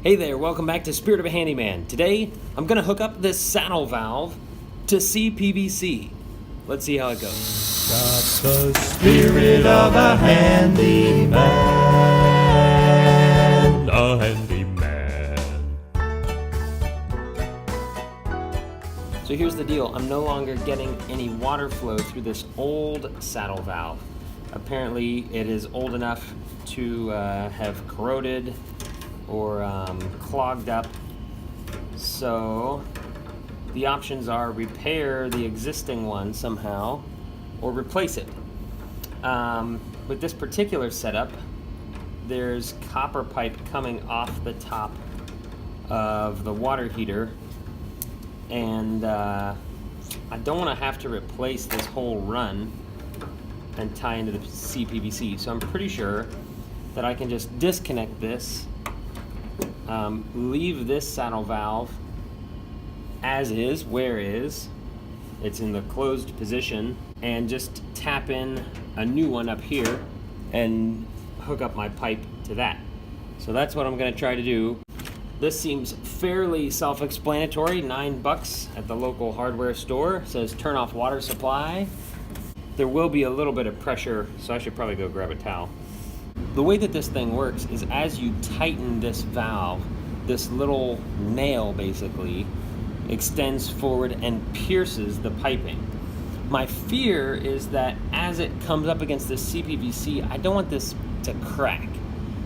Hey there, welcome back to Spirit of a Handyman. Today, I'm gonna hook up this saddle valve to CPVC. Let's see how it goes. Got the spirit of a handyman, a handyman. So here's the deal, I'm no longer getting any water flow through this old saddle valve. Apparently, it is old enough to have corroded or clogged up. So the options are repair the existing one somehow or replace it. With this particular setup, there's copper pipe coming off the top of the water heater, and I don't want to have to replace this whole run and tie into the CPVC. So I'm pretty sure that I can just disconnect this, leave this saddle valve as is, where is. It's in the closed position, and just tap in a new one up here and hook up my pipe to that. So that's what I'm gonna try to do. This seems fairly self-explanatory. $9 at the local hardware store. It says turn off water supply. There will be a little bit of pressure, so I should probably go grab a towel. The way that this thing works is as you tighten this valve, this little nail basically extends forward and pierces the piping. My fear is that as it comes up against this CPVC, I don't want this to crack.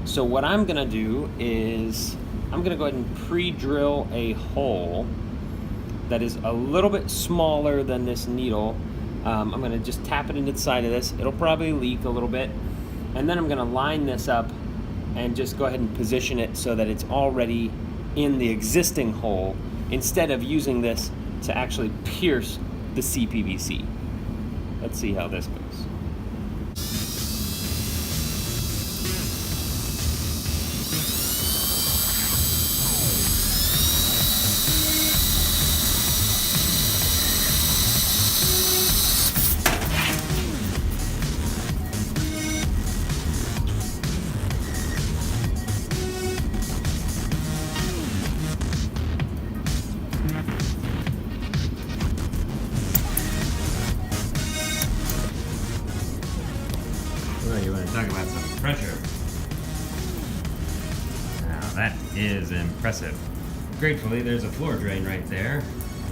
So what I'm gonna do is I'm gonna go ahead and pre-drill a hole that is a little bit smaller than this needle. I'm gonna just tap it into the side of this. It'll probably leak a little bit. And then I'm gonna line this up and just go ahead and position it so that it's already in the existing hole instead of using this to actually pierce the CPVC. Let's see how this goes. You want to talk about some pressure? Now that is impressive. Gratefully, there's a floor drain right there,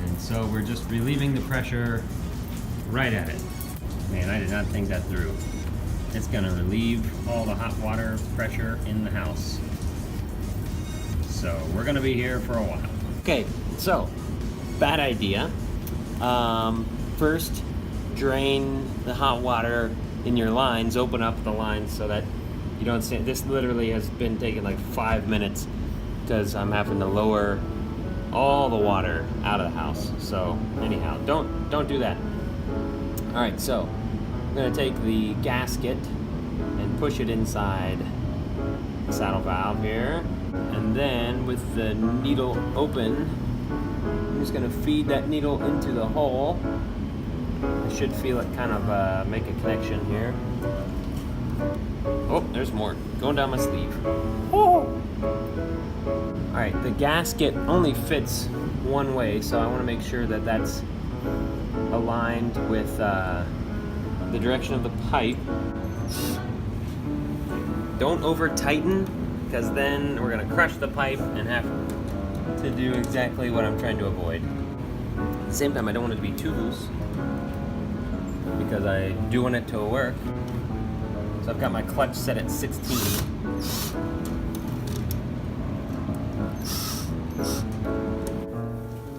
and so we're just relieving the pressure right at it. Man, I did not think that through. It's gonna relieve all the hot water pressure in the house. So we're gonna be here for a while. Okay, so bad idea. First, drain the hot water in your lines, open up the lines so that you don't see. This literally has been taking like 5 minutes because I'm having to lower all the water out of the house. So anyhow, don't do that. All right, so I'm gonna take the gasket and push it inside the saddle valve here, and then with the needle open, I'm just gonna feed that needle into the hole. I should feel it kind of make a connection here. Oh, there's more. Going down my sleeve. Oh! Alright, the gasket only fits one way, so I want to make sure that that's aligned with the direction of the pipe. Don't over tighten, because then we're going to crush the pipe and have to do exactly what I'm trying to avoid. At the same time, I don't want it to be too loose, because I do want it to work. So I've got my clutch set at 16.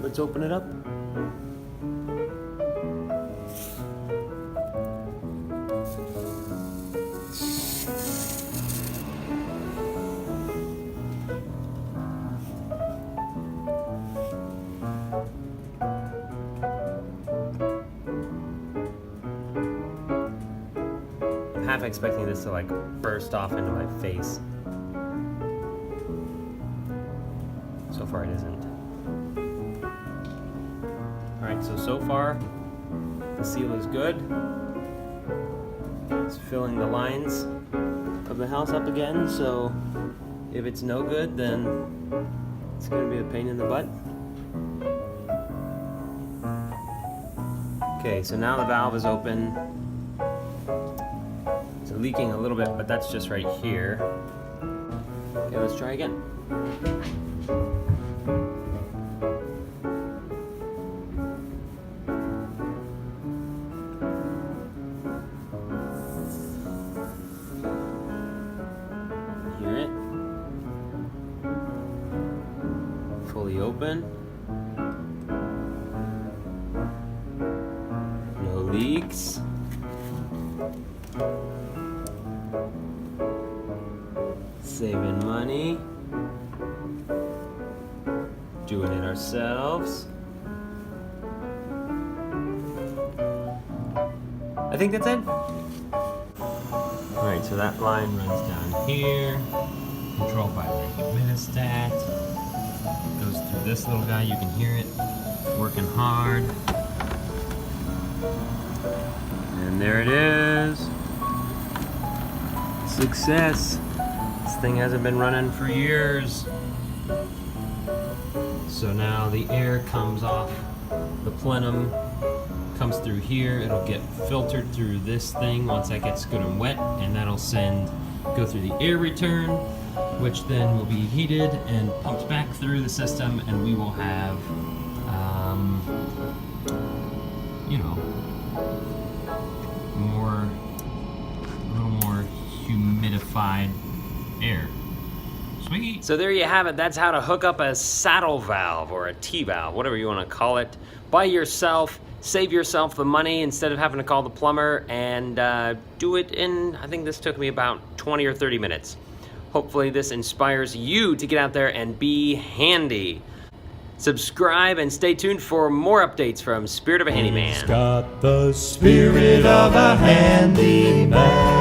Let's open it up. Half expecting this to like burst off into my face. So far it isn't. Alright, so far the seal is good. It's filling the lines of the house up again, so If it's no good, then it's gonna be a pain in the butt. Okay, so now the valve is open. It's leaking a little bit, but that's just right here. Okay, let's try again. Hear it? Fully open. No leaks. Saving money. Doing it ourselves. I think that's it. Alright, so that line runs down here, controlled by the humidistat. Goes through this little guy, you can hear it working hard. And there it is. Success. This thing hasn't been running for years. So now the air comes off the plenum, comes through here, it'll get filtered through this thing once that gets good and wet, and that'll go through the air return, which then will be heated and pumped back through the system, and we will have, a little more humidified air. Sweet. So there you have it. That's how to hook up a saddle valve or a T-valve, whatever you want to call it, by yourself. Save yourself the money instead of having to call the plumber, and do it in, I think this took me about 20 or 30 minutes. Hopefully this inspires you to get out there and be handy. Subscribe and stay tuned for more updates from Spirit of a Handyman. He's got the spirit of a handyman.